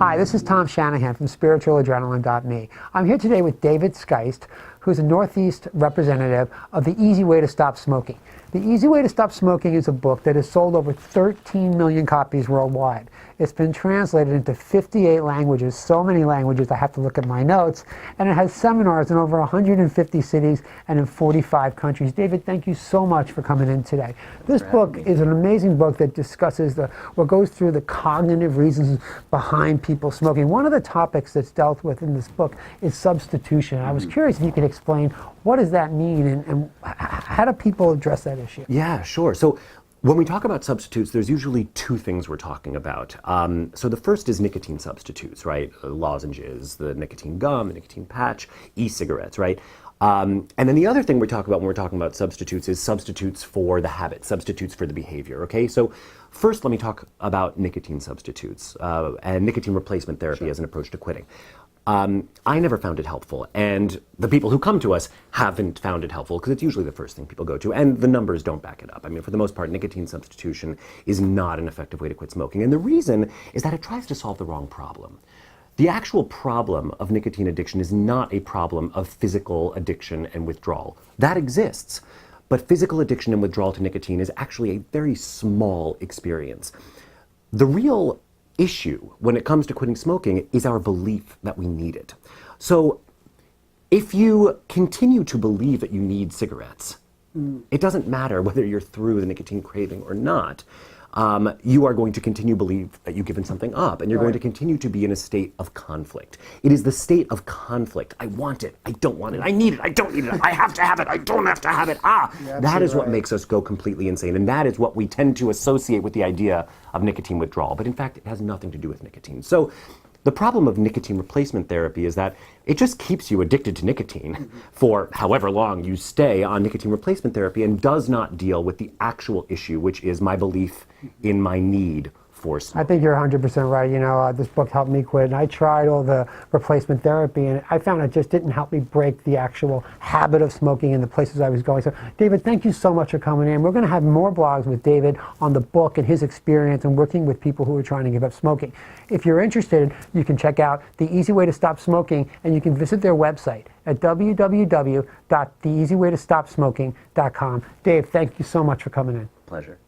Hi, this is Tom Shanahan from SpiritualAdrenaline.me. I'm here today with David Skeist, who's a Northeast representative of The Easy Way to Stop Smoking. The Easy Way to Stop Smoking is a book that has sold over 13 million copies worldwide. It's been translated into 58 languages, so many languages I have to look at my notes, and it has seminars in over 150 cities and in 45 countries. David, thank you so much for coming in today. This book is an amazing book that discusses what goes through the cognitive reasons behind people smoking. One of the topics that's dealt with in this book is substitution. I was curious if you could explain what does that mean and how do people address that issue? Yeah, sure. So when we talk about substitutes, there's usually two things we're talking about. So the first is nicotine substitutes, right? Lozenges, the nicotine gum, the nicotine patch, e-cigarettes, right? And then the other thing we talk about when we're talking about substitutes is substitutes for the habit, substitutes for the behavior, okay? So first let me talk about nicotine substitutes and nicotine replacement therapy as an approach to quitting. I never found it helpful, and the people who come to us haven't found it helpful because it's usually the first thing people go to, and the numbers don't back it up. I mean, for the most part, nicotine substitution is not an effective way to quit smoking, and the reason is that it tries to solve the wrong problem. The actual problem of nicotine addiction is not a problem of physical addiction and withdrawal. That exists, but physical addiction and withdrawal to nicotine is actually a very small experience. The real issue when it comes to quitting smoking is our belief that we need it. So if you continue to believe that you need cigarettes, it doesn't matter whether you're through the nicotine craving or not. You are going to continue to believe that you've given something up, and you're going to continue to be in a state of conflict. It is the state of conflict. I want it, I don't want it, I need it, I don't need it, I have to have it, I don't have to have it. That is what makes us go completely insane, and that is what we tend to associate with the idea of nicotine withdrawal. But in fact, it has nothing to do with nicotine. So the problem of nicotine replacement therapy is that it just keeps you addicted to nicotine for however long you stay on nicotine replacement therapy and does not deal with the actual issue, which is my belief in my need for smoking. I think you're 100% right. You know, this book helped me quit, and I tried all the replacement therapy, and I found it just didn't help me break the actual habit of smoking in the places I was going. So, David, thank you so much for coming in. We're going to have more blogs with David on the book and his experience and working with people who are trying to give up smoking. If you're interested, you can check out The Easy Way to Stop Smoking, and you can visit their website at www.theeasywaytostopsmoking.com. Dave, thank you so much for coming in. Pleasure.